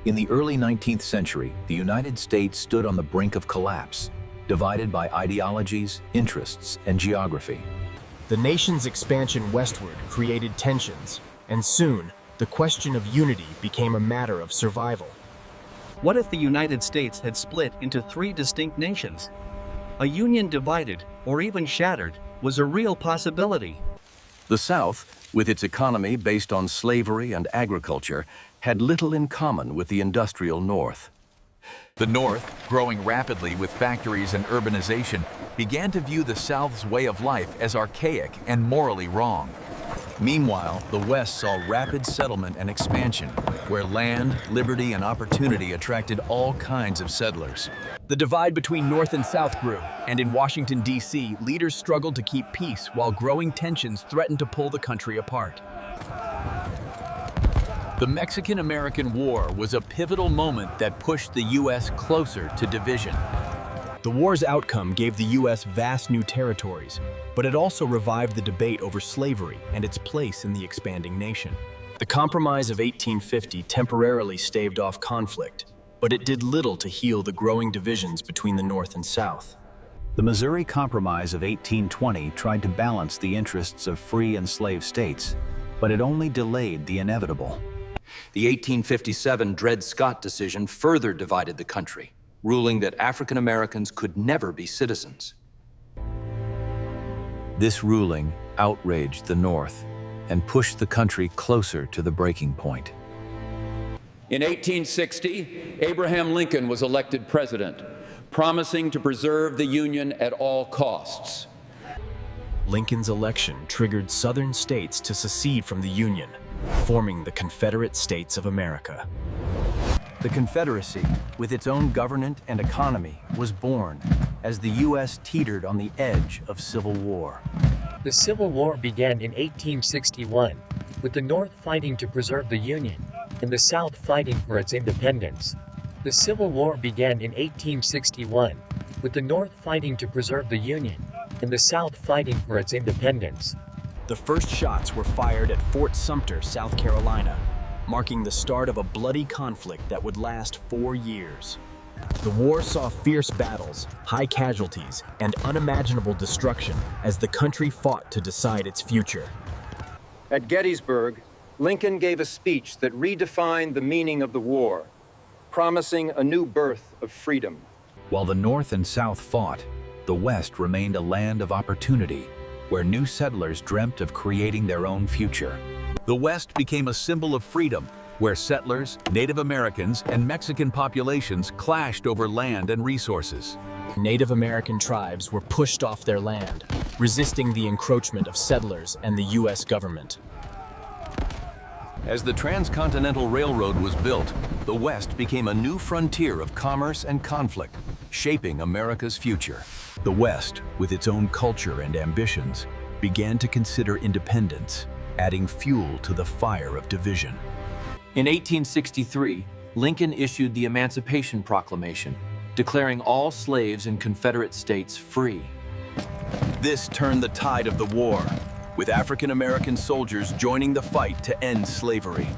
In the early 19th century, the United States stood on the brink of collapse, divided by ideologies, interests, and geography. The nation's expansion westward created tensions, and soon, the question of unity became a matter of survival. What if the United States had split into three distinct nations? A union divided, or even shattered, was a real possibility. The South, with its economy based on slavery and agriculture, had little in common with the industrial North. The North, growing rapidly with factories and urbanization, began to view the South's way of life as archaic and morally wrong. Meanwhile, the West saw rapid settlement and expansion, where land, liberty, and opportunity attracted all kinds of settlers. The divide between North and South grew, and in Washington, D.C., leaders struggled to keep peace while growing tensions threatened to pull the country apart. The Mexican-American War was a pivotal moment that pushed the U.S. closer to division. The war's outcome gave the U.S. vast new territories, but it also revived the debate over slavery and its place in the expanding nation. The Compromise of 1850 temporarily staved off conflict, but it did little to heal the growing divisions between the North and South. The Missouri Compromise of 1820 tried to balance the interests of free and slave states, but it only delayed the inevitable. The 1857 Dred Scott decision further divided the country, ruling that African Americans could never be citizens. This ruling outraged the North and pushed the country closer to the breaking point. In 1860, Abraham Lincoln was elected president, promising to preserve the Union at all costs. Lincoln's election triggered Southern states to secede from the Union, forming the Confederate States of America. The Confederacy, with its own government and economy, was born as the U.S. teetered on the edge of civil war. The Civil War began in 1861, with the North fighting to preserve the Union and the South fighting for its independence. The Civil War began in 1861, with the North fighting to preserve the Union and the South fighting for its independence. The first shots were fired at Fort Sumter, South Carolina, marking the start of a bloody conflict that would last 4 years. The war saw fierce battles, high casualties, and unimaginable destruction as the country fought to decide its future. At Gettysburg, Lincoln gave a speech that redefined the meaning of the war, promising a new birth of freedom. While the North and South fought, the West remained a land of opportunity, where new settlers dreamt of creating their own future. The West became a symbol of freedom, where settlers, Native Americans, and Mexican populations clashed over land and resources. Native American tribes were pushed off their land, resisting the encroachment of settlers and the U.S. government. As the Transcontinental Railroad was built, the West became a new frontier of commerce and conflict, shaping America's future. The West, with its own culture and ambitions, began to consider independence, adding fuel to the fire of division. In 1863, Lincoln issued the Emancipation Proclamation, declaring all slaves in Confederate states free. This turned the tide of the war, with African American soldiers joining the fight to end slavery.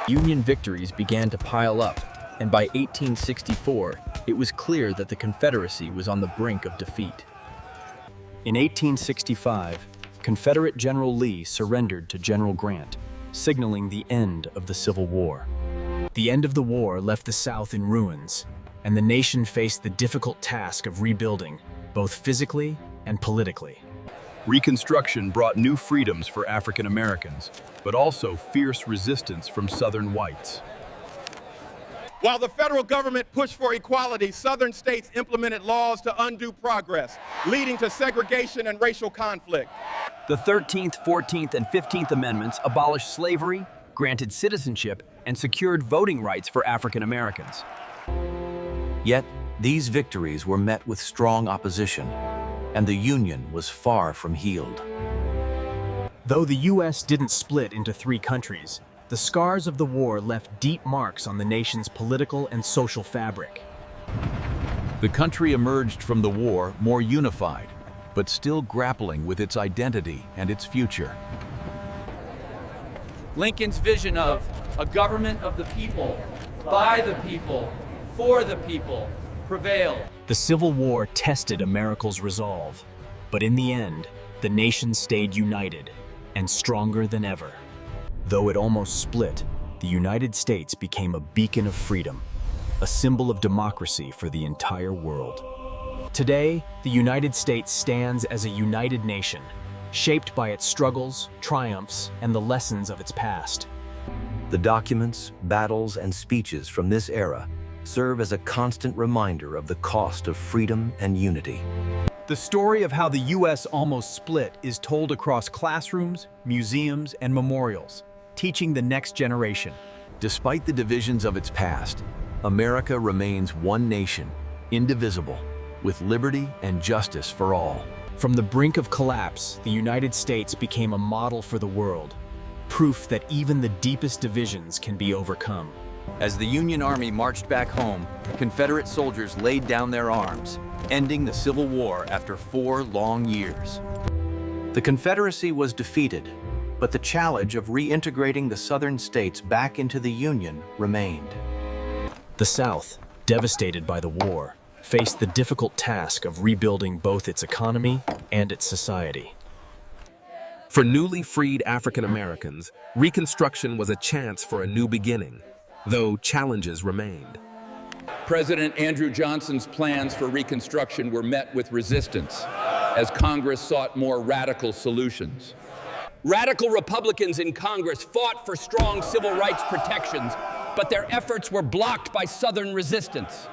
Union victories began to pile up, and by 1864, it was clear that the Confederacy was on the brink of defeat. In 1865, Confederate General Lee surrendered to General Grant, signaling the end of the Civil War. The end of the war left the South in ruins, and the nation faced the difficult task of rebuilding, both physically and politically. Reconstruction brought new freedoms for African Americans, but also fierce resistance from Southern whites. While the federal government pushed for equality, Southern states implemented laws to undo progress, leading to segregation and racial conflict. The 13th, 14th, and 15th Amendments abolished slavery, granted citizenship, and secured voting rights for African Americans. Yet, these victories were met with strong opposition, and the Union was far from healed. Though the U.S. didn't split into three countries, the scars of the war left deep marks on the nation's political and social fabric. The country emerged from the war more unified, but still grappling with its identity and its future. Lincoln's vision of a government of the people, by the people, for the people, prevailed. The Civil War tested America's resolve, but in the end, the nation stayed united and stronger than ever. Though it almost split, the United States became a beacon of freedom, a symbol of democracy for the entire world. Today, the United States stands as a united nation, shaped by its struggles, triumphs, and the lessons of its past. The documents, battles, and speeches from this era serve as a constant reminder of the cost of freedom and unity. The story of how the U.S. almost split is told across classrooms, museums, and memorials, teaching the next generation. Despite the divisions of its past, America remains one nation, indivisible, with liberty and justice for all. From the brink of collapse, the United States became a model for the world, proof that even the deepest divisions can be overcome. As the Union Army marched back home, Confederate soldiers laid down their arms, ending the Civil War after 4 long years. The Confederacy was defeated, but the challenge of reintegrating the Southern states back into the Union remained. The South, devastated by the war, faced the difficult task of rebuilding both its economy and its society. For newly freed African Americans, Reconstruction was a chance for a new beginning, though challenges remained. President Andrew Johnson's plans for Reconstruction were met with resistance as Congress sought more radical solutions. Radical Republicans in Congress fought for strong civil rights protections, but their efforts were blocked by Southern resistance.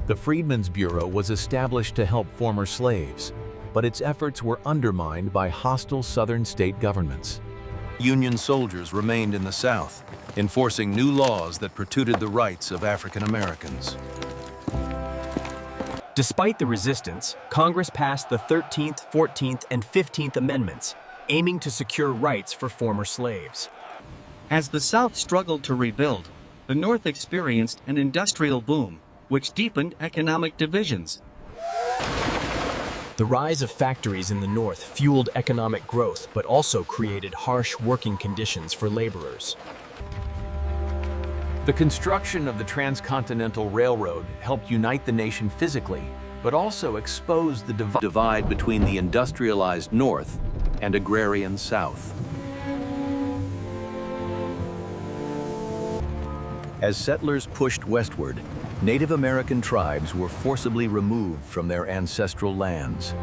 The Freedmen's Bureau was established to help former slaves, but its efforts were undermined by hostile Southern state governments. Union soldiers remained in the South, enforcing new laws that protected the rights of African Americans. Despite the resistance, Congress passed the 13th, 14th, and 15th Amendments, aiming to secure rights for former slaves. As the South struggled to rebuild, the North experienced an industrial boom, which deepened economic divisions. The rise of factories in the North fueled economic growth, but also created harsh working conditions for laborers. The construction of the Transcontinental Railroad helped unite the nation physically, but also exposed the divide between the industrialized North and agrarian South. As settlers pushed westward, Native American tribes were forcibly removed from their ancestral lands.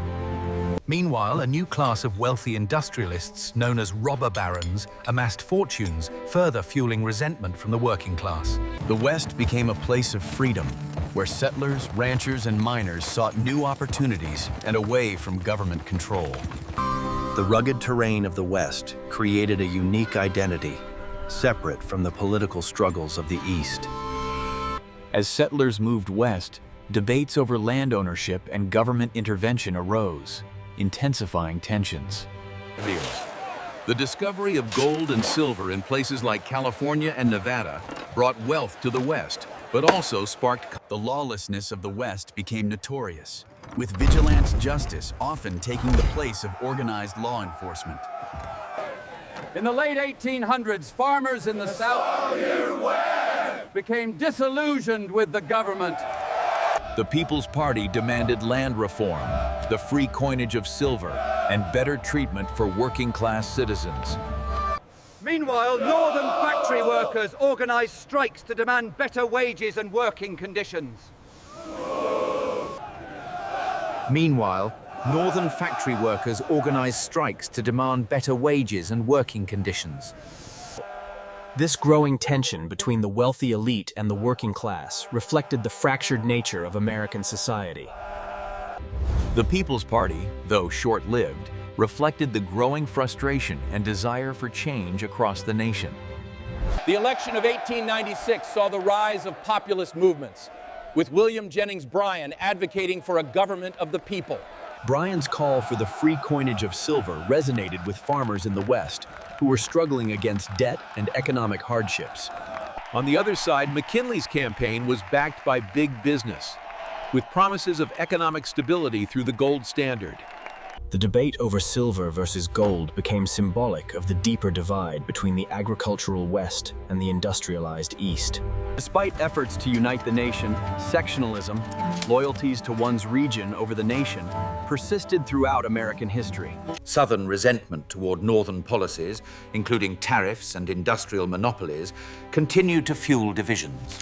Meanwhile, a new class of wealthy industrialists, known as robber barons, amassed fortunes, further fueling resentment from the working class. The West became a place of freedom, where settlers, ranchers, and miners sought new opportunities and away from government control. The rugged terrain of the West created a unique identity, separate from the political struggles of the East. As settlers moved west, debates over land ownership and government intervention arose, intensifying tensions. The discovery of gold and silver in places like California and Nevada brought wealth to the West, but also sparked the lawlessness of the West became notorious, with vigilante justice often taking the place of organized law enforcement. In the late 1800s, farmers in the South became disillusioned with the government. The People's Party demanded land reform, the free coinage of silver, and better treatment for working-class citizens. Meanwhile, northern factory workers organized strikes to demand better wages and working conditions. This growing tension between the wealthy elite and the working class reflected the fractured nature of American society. The People's Party, though short-lived, reflected the growing frustration and desire for change across the nation. The election of 1896 saw the rise of populist movements, with William Jennings Bryan advocating for a government of the people. Bryan's call for the free coinage of silver resonated with farmers in the West, who were struggling against debt and economic hardships. On the other side, McKinley's campaign was backed by big business, with promises of economic stability through the gold standard. The debate over silver versus gold became symbolic of the deeper divide between the agricultural West and the industrialized East. Despite efforts to unite the nation, sectionalism, loyalties to one's region over the nation, persisted throughout American history. Southern resentment toward Northern policies, including tariffs and industrial monopolies, continued to fuel divisions.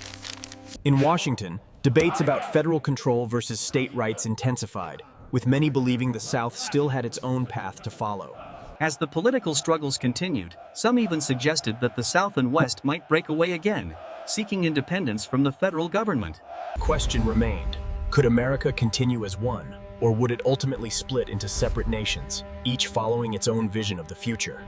In Washington, debates about federal control versus state rights intensified, with many believing the South still had its own path to follow. As the political struggles continued, some even suggested that the South and West might break away again, seeking independence from the federal government. The question remained, could America continue as one, or would it ultimately split into separate nations, each following its own vision of the future?